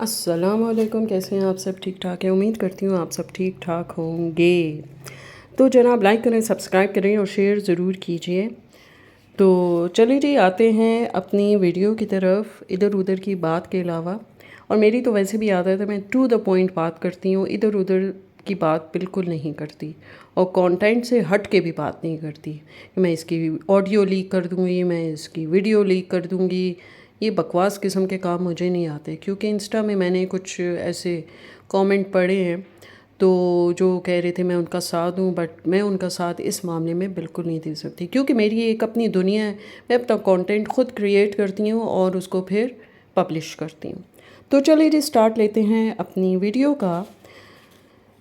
السلام علیکم، کیسے ہیں آپ؟ سب ٹھیک ٹھاک ہیں؟ امید کرتی ہوں آپ سب ٹھیک ٹھاک ہوں گے۔ تو جناب لائک کریں، سبسکرائب کریں اور شیئر ضرور کیجئے۔ تو چلیے جی، آتے ہیں اپنی ویڈیو کی طرف ادھر ادھر کی بات کے علاوہ۔ اور میری تو ویسے بھی عادت ہے، میں ٹو دا پوائنٹ بات کرتی ہوں، ادھر ادھر کی بات بالکل نہیں کرتی، اور کانٹینٹ سے ہٹ کے بھی بات نہیں کرتی کہ میں اس کی آڈیو لیک کر دوں گی، میں اس کی ویڈیو لیک کر دوں گی۔ یہ بکواس قسم کے کام مجھے نہیں آتے، کیونکہ انسٹا میں نے کچھ ایسے کامنٹ پڑھے ہیں تو جو کہہ رہے تھے میں ان کا ساتھ دوں، بٹ میں ان کا ساتھ اس معاملے میں بالکل نہیں دے سکتی، کیونکہ میری ایک اپنی دنیا ہے، میں اپنا کانٹینٹ خود کریٹ کرتی ہوں اور اس کو پھر پبلش کرتی ہوں۔ تو چلیے جی سٹارٹ لیتے ہیں اپنی ویڈیو کا۔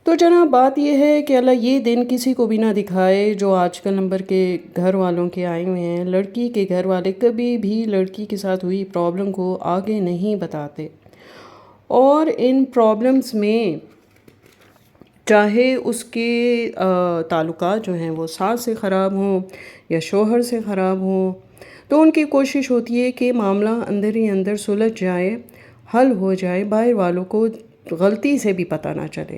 تو جناب بات یہ ہے کہ اللہ یہ دن کسی کو بھی نہ دکھائے جو آج کل نمبر کے گھر والوں کے آئے ہوئے ہیں۔ لڑکی کے گھر والے کبھی بھی لڑکی کے ساتھ ہوئی پرابلم کو آگے نہیں بتاتے، اور ان پرابلمز میں چاہے اس کے تعلقات جو ہیں وہ ساس سے خراب ہوں یا شوہر سے خراب ہوں، تو ان کی کوشش ہوتی ہے کہ معاملہ اندر ہی اندر سلجھ جائے، حل ہو جائے، باہر والوں کو غلطی سے بھی پتہ نہ چلے،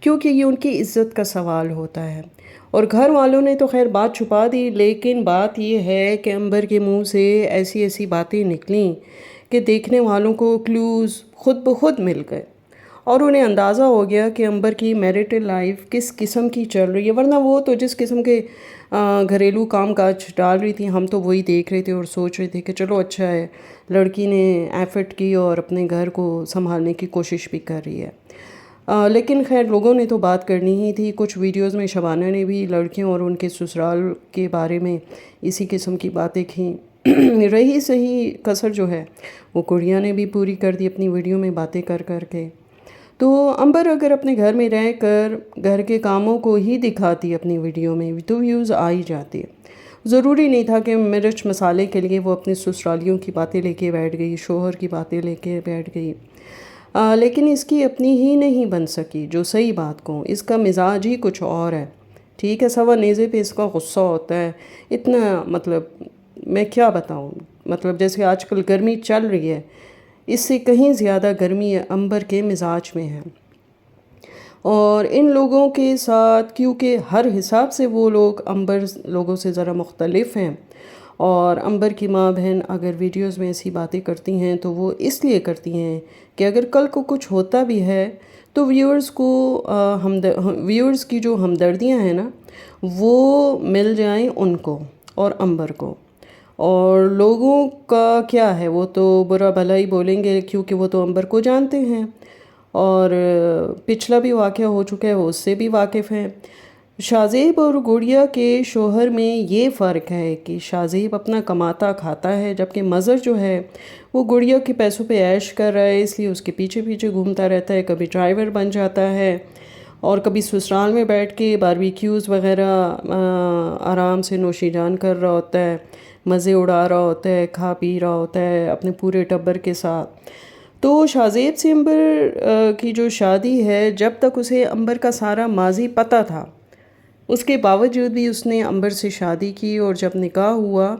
کیونکہ یہ ان کی عزت کا سوال ہوتا ہے۔ اور گھر والوں نے تو خیر بات چھپا دی، لیکن بات یہ ہے کہ عنبر کے منہ سے ایسی ایسی باتیں نکلیں کہ دیکھنے والوں کو کلوز خود بخود مل گئے، اور انہیں اندازہ ہو گیا کہ عنبر کی میریٹل لائف کس قسم کی چل رہی ہے۔ ورنہ وہ تو جس قسم کے گھریلو کام کاج ڈال رہی تھی، ہم تو وہی دیکھ رہے تھے اور سوچ رہے تھے کہ چلو اچھا ہے، لڑکی نے ایفرٹ کی اور اپنے گھر کو سنبھالنے کی کوشش بھی کر رہی ہے۔ لیکن خیر لوگوں نے تو بات کرنی ہی تھی۔ کچھ ویڈیوز میں شبانہ نے بھی لڑکیوں اور ان کے سسرال کے بارے میں اسی قسم کی باتیں کیں۔ رہی صحیح کسر جو ہے وہ کڑیاں نے بھی پوری کر دی اپنی ویڈیو میں باتیں کر کر کے۔ تو عنبر اگر اپنے گھر میں رہ کر گھر کے کاموں کو ہی دکھاتی اپنی ویڈیو میں تو ویوز آ ہی جاتی ہے۔ ضروری نہیں تھا کہ مرچ مسالے کے لیے وہ اپنے سسرالیوں کی باتیں لے کے بیٹھ گئی، شوہر کی باتیں لے کے بیٹھ گئی، لیکن اس کی اپنی ہی نہیں بن سکی۔ جو صحیح بات کو اس کا مزاج ہی کچھ اور ہے، ٹھیک ہے، سوا نیزے پہ اس کا غصہ ہوتا ہے اتنا، مطلب میں کیا بتاؤں، مطلب جیسے آج کل گرمی چل رہی ہے، اس سے کہیں زیادہ گرمی عنبر کے مزاج میں ہے۔ اور ان لوگوں کے ساتھ کیونکہ ہر حساب سے وہ لوگ عنبر لوگوں سے ذرا مختلف ہیں، اور عنبر کی ماں بہن اگر ویڈیوز میں ایسی باتیں کرتی ہیں تو وہ اس لیے کرتی ہیں کہ اگر کل کو کچھ ہوتا بھی ہے تو ویورز کو ویورز کی جو ہمدردیاں ہیں نا وہ مل جائیں ان کو اور عنبر کو۔ اور لوگوں کا کیا ہے، وہ تو برا بھلا ہی بولیں گے، کیونکہ وہ تو عنبر کو جانتے ہیں، اور پچھلا بھی واقعہ ہو چکا ہے، وہ اس سے بھی واقف ہیں۔ شاہ زیب اور گڑیا کے شوہر میں یہ فرق ہے کہ شاہ زیب اپنا کماتا کھاتا ہے، جبکہ مظہر جو ہے وہ گڑیا کے پیسوں پہ عیش کر رہا ہے، اس لیے اس کے پیچھے پیچھے گھومتا رہتا ہے، کبھی ڈرائیور بن جاتا ہے اور کبھی سسرال میں بیٹھ کے باربیکیوز وغیرہ آرام سے نوشی جان کر رہا ہوتا ہے، مزے اڑا رہا ہوتا ہے، کھا پی رہا ہوتا ہے اپنے پورے ٹبر کے ساتھ۔ تو شاہ زیب سے عنبر کی جو شادی ہے، جب تک اسے عنبر کا سارا ماضی پتہ تھا، اس کے باوجود بھی اس نے عنبر سے شادی کی، اور جب نکاح ہوا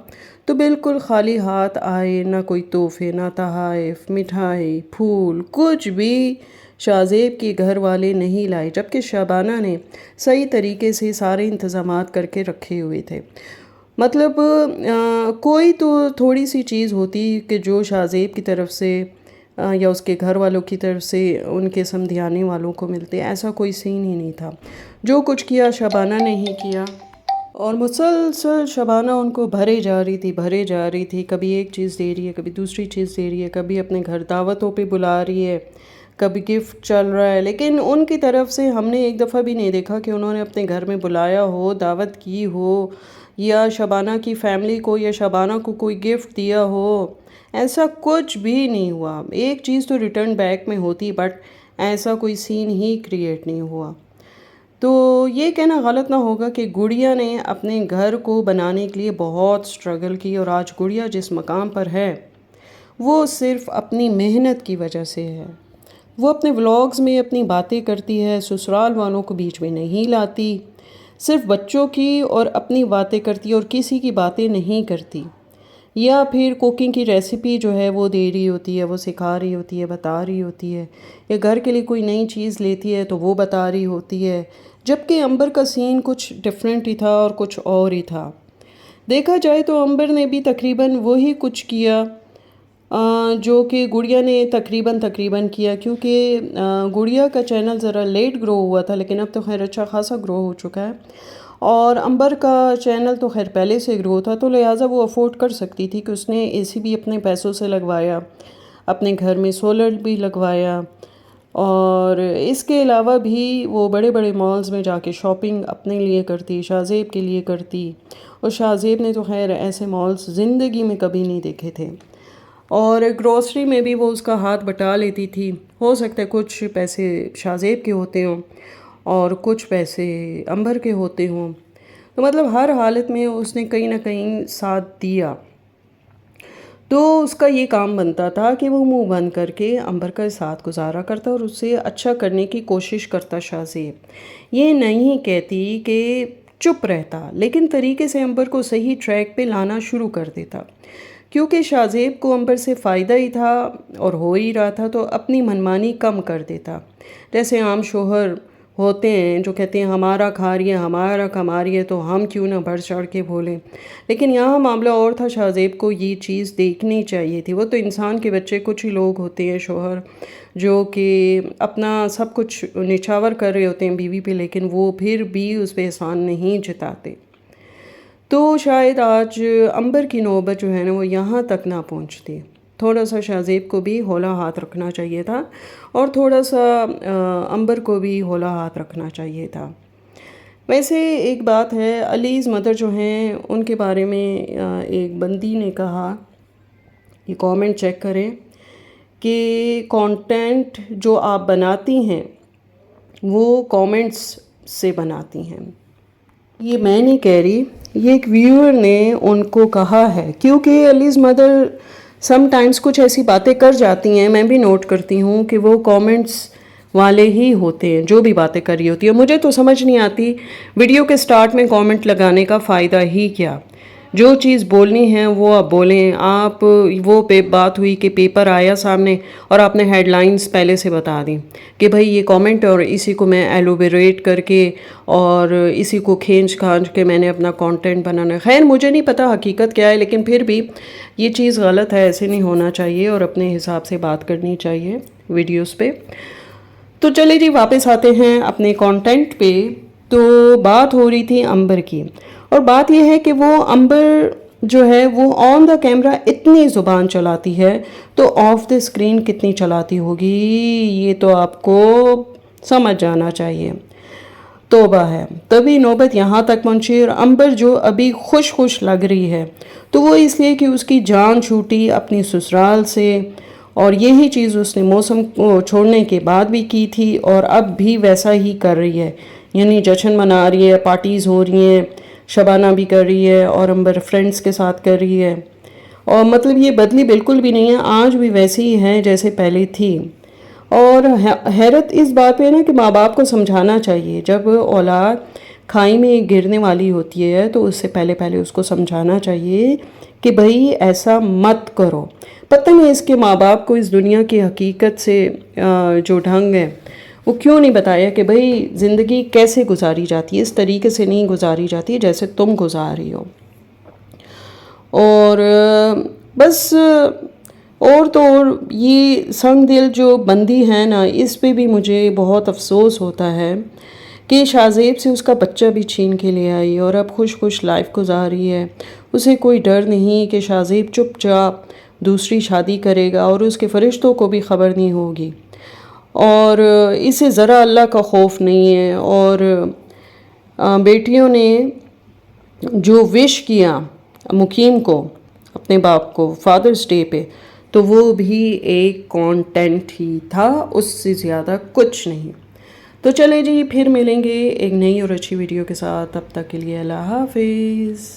تو بالکل خالی ہاتھ آئے، نہ کوئی تحفے، نہ تحائف، مٹھائی، پھول، کچھ بھی شاہ زیب کے گھر والے نہیں لائے، جبکہ شبانہ نے صحیح طریقے سے سارے انتظامات کر کے رکھے ہوئے تھے۔ مطلب کوئی تو تھوڑی سی چیز ہوتی کہ جو شاہ زیب کی طرف سے یا اس کے گھر والوں کی طرف سے ان کے سمدھیانے والوں کو ملتے، ایسا کوئی سین ہی نہیں تھا۔ جو کچھ کیا شبانہ نے ہی کیا، اور مسلسل شبانہ ان کو بھرے جا رہی تھی، کبھی ایک چیز دے رہی ہے، کبھی دوسری چیز دے رہی ہے، کبھی اپنے گھر دعوتوں پہ بلا رہی ہے، کبھی گفٹ چل رہا ہے، لیکن ان کی طرف سے ہم نے ایک دفعہ بھی نہیں دیکھا کہ انہوں نے اپنے گھر میں بلایا ہو، دعوت کی ہو، یا شبانہ کی فیملی کو یا شبانہ کو کوئی گفٹ دیا ہو۔ ایسا کچھ بھی نہیں ہوا۔ ایک چیز تو ریٹرن بیک میں ہوتی، بٹ ایسا کوئی سین ہی کریٹ نہیں ہوا۔ تو یہ کہنا غلط نہ ہوگا کہ گڑیا نے اپنے گھر کو بنانے کے لیے بہت سٹرگل کی، اور آج گڑیا جس مقام پر ہے وہ صرف اپنی محنت کی وجہ سے ہے۔ وہ اپنے ولاگز میں اپنی باتیں کرتی ہے، سسرال والوں کو بیچ میں نہیں لاتی، صرف بچوں کی اور اپنی باتیں کرتی اور کسی کی باتیں نہیں کرتی۔ یا پھر کوکنگ کی ریسیپی جو ہے وہ دے رہی ہوتی ہے، وہ سکھا رہی ہوتی ہے، بتا رہی ہوتی ہے، یا گھر کے لیے کوئی نئی چیز لیتی ہے تو وہ بتا رہی ہوتی ہے، جبکہ عنبر کا سین کچھ ڈیفرنٹ ہی تھا اور کچھ اور ہی تھا۔ دیکھا جائے تو عنبر نے بھی تقریباً وہی کچھ کیا جو کہ گڑیا نے تقریباً کیا، کیونکہ گڑیا کا چینل ذرا لیٹ گرو ہوا تھا، لیکن اب تو خیر اچھا خاصا گرو ہو چکا ہے، اور عنبر کا چینل تو خیر پہلے سے گرو تھا، تو لہٰذا وہ افورڈ کر سکتی تھی کہ اس نے اے سی بھی اپنے پیسوں سے لگوایا، اپنے گھر میں سولر بھی لگوایا، اور اس کے علاوہ بھی وہ بڑے بڑے مالز میں جا کے شاپنگ اپنے لیے کرتی، شاہ زیب کے لیے کرتی، اور شاہ زیب نے تو خیر ایسے مالز زندگی میں کبھی نہیں دیکھے تھے، اور گروسری میں بھی وہ اس کا ہاتھ بٹا لیتی تھی۔ ہو سکتا ہے کچھ پیسے شاہ زیب کے ہوتے ہوں اور کچھ پیسے عنبر کے ہوتے ہوں، تو مطلب ہر حالت میں اس نے کہیں نہ کہیں ساتھ دیا۔ تو اس کا یہ کام بنتا تھا کہ وہ منہ بند کر کے عنبر کا ساتھ گزارا کرتا اور اسے اچھا کرنے کی کوشش کرتا شاہ زیب۔ یہ نہیں کہتی کہ چپ رہتا، لیکن طریقے سے عنبر کو صحیح ٹریک پہ لانا شروع کر دیتا، کیونکہ شاہ زیب کو عنبر سے فائدہ ہی تھا اور ہو ہی رہا تھا، تو اپنی منمانی کم کر دیتا۔ جیسے عام شوہر ہوتے ہیں جو کہتے ہیں ہمارا کھا رہی ہے، ہمارا کما رہی ہے، تو ہم کیوں نہ بڑھ چڑھ کے بولیں، لیکن یہاں معاملہ اور تھا۔ شاہ زیب کو یہ چیز دیکھنی چاہیے تھی، وہ تو انسان کے بچے، کچھ ہی لوگ ہوتے ہیں شوہر جو کہ اپنا سب کچھ نچھاور کر رہے ہوتے ہیں بیوی پہ، لیکن وہ پھر بھی اس پہ احسان نہیں جتاتے۔ تو شاید آج عنبر کی نوبت جو ہے نا وہ یہاں تک نہ پہنچتی، تھوڑا سا شاہ زیب کو بھی ہولا ہاتھ رکھنا چاہیے تھا، اور تھوڑا سا عنبر کو بھی ہولا ہاتھ رکھنا چاہیے تھا۔ ویسے ایک بات ہے، علیز مدر جو ہیں ان کے بارے میں ایک بندی نے کہا، یہ کامنٹ چیک کریں، کہ کانٹینٹ جو آپ بناتی ہیں وہ کامنٹس سے بناتی ہیں۔ یہ میں نہیں کہہ رہی، یہ ایک ویور نے ان کو کہا ہے، کیونکہ علیز مدر سم ٹائمز کچھ ایسی باتیں کر جاتی ہیں، میں بھی نوٹ کرتی ہوں کہ وہ کامنٹس والے ہی ہوتے ہیں جو بھی باتیں کر رہی ہوتی ہیں۔ مجھے تو سمجھ نہیں آتی ویڈیو کے سٹارٹ میں کامنٹ لگانے کا فائدہ ہی کیا، جو چیز بولنی ہے وہ آپ بولیں۔ آپ وہ بات ہوئی کہ پیپر آیا سامنے اور آپ نے ہیڈ لائنز پہلے سے بتا دیں کہ بھائی یہ کامنٹ، اور اسی کو میں ایلوبریٹ کر کے اور اسی کو کھینچ کھانچ کے میں نے اپنا کانٹینٹ بنانا ہے۔ خیر مجھے نہیں پتہ حقیقت کیا ہے، لیکن پھر بھی یہ چیز غلط ہے، ایسے نہیں ہونا چاہیے، اور اپنے حساب سے بات کرنی چاہیے ویڈیوز پہ۔ تو چلے جی واپس آتے ہیں اپنے کانٹینٹ پہ۔ تو بات ہو رہی تھی عنبر کی، اور بات یہ ہے کہ وہ عنبر جو ہے وہ آن دا کیمرہ اتنی زبان چلاتی ہے، تو آف دا اسکرین کتنی چلاتی ہوگی یہ تو آپ کو سمجھ جانا چاہیے۔ توبہ ہے، تبھی نوبت یہاں تک پہنچی، اور عنبر جو ابھی خوش لگ رہی ہے تو وہ اس لیے کہ اس کی جان چھوٹی اپنی سسرال سے، اور یہی چیز اس نے موسم کو چھوڑنے کے بعد بھی کی تھی، اور اب بھی ویسا ہی کر رہی ہے، یعنی جشن منا رہی ہے، پارٹیز ہو رہی ہیں، شبانہ بھی کر رہی ہے، اور عنبر فرینڈز کے ساتھ کر رہی ہے، اور مطلب یہ بدلی بالکل بھی نہیں ہے، آج بھی ویسی ہی ہے جیسے پہلے تھی۔ اور حیرت اس بات پہ نا کہ ماں باپ کو سمجھانا چاہیے، جب اولاد کھائی میں گرنے والی ہوتی ہے تو اس سے پہلے اس کو سمجھانا چاہیے کہ بھئی ایسا مت کرو۔ پتہ نہیں اس کے ماں باپ کو اس دنیا کی حقیقت سے جو ڈھنگ ہے وہ کیوں نہیں بتایا کہ بھئی زندگی کیسے گزاری جاتی ہے، اس طریقے سے نہیں گزاری جاتی جیسے تم گزار رہی ہو۔ اور بس اور تو اور یہ سنگ دل جو بندی ہے نا، اس پہ بھی مجھے بہت افسوس ہوتا ہے کہ شاہ زیب سے اس کا بچہ بھی چھین کے لے آئی، اور اب خوش لائف گزار رہی ہے۔ اسے کوئی ڈر نہیں کہ شاہ زیب چپ چاپ دوسری شادی کرے گا، اور اس کے فرشتوں کو بھی خبر نہیں ہوگی، اور اسے ذرا اللہ کا خوف نہیں ہے۔ اور بیٹیوں نے جو وش کیا مقیم کو، اپنے باپ کو، فادرز ڈے پہ، تو وہ بھی ایک کانٹینٹ ہی تھا، اس سے زیادہ کچھ نہیں۔ تو چلے جی پھر ملیں گے ایک نئی اور اچھی ویڈیو کے ساتھ، تب تک کے لیے اللہ حافظ۔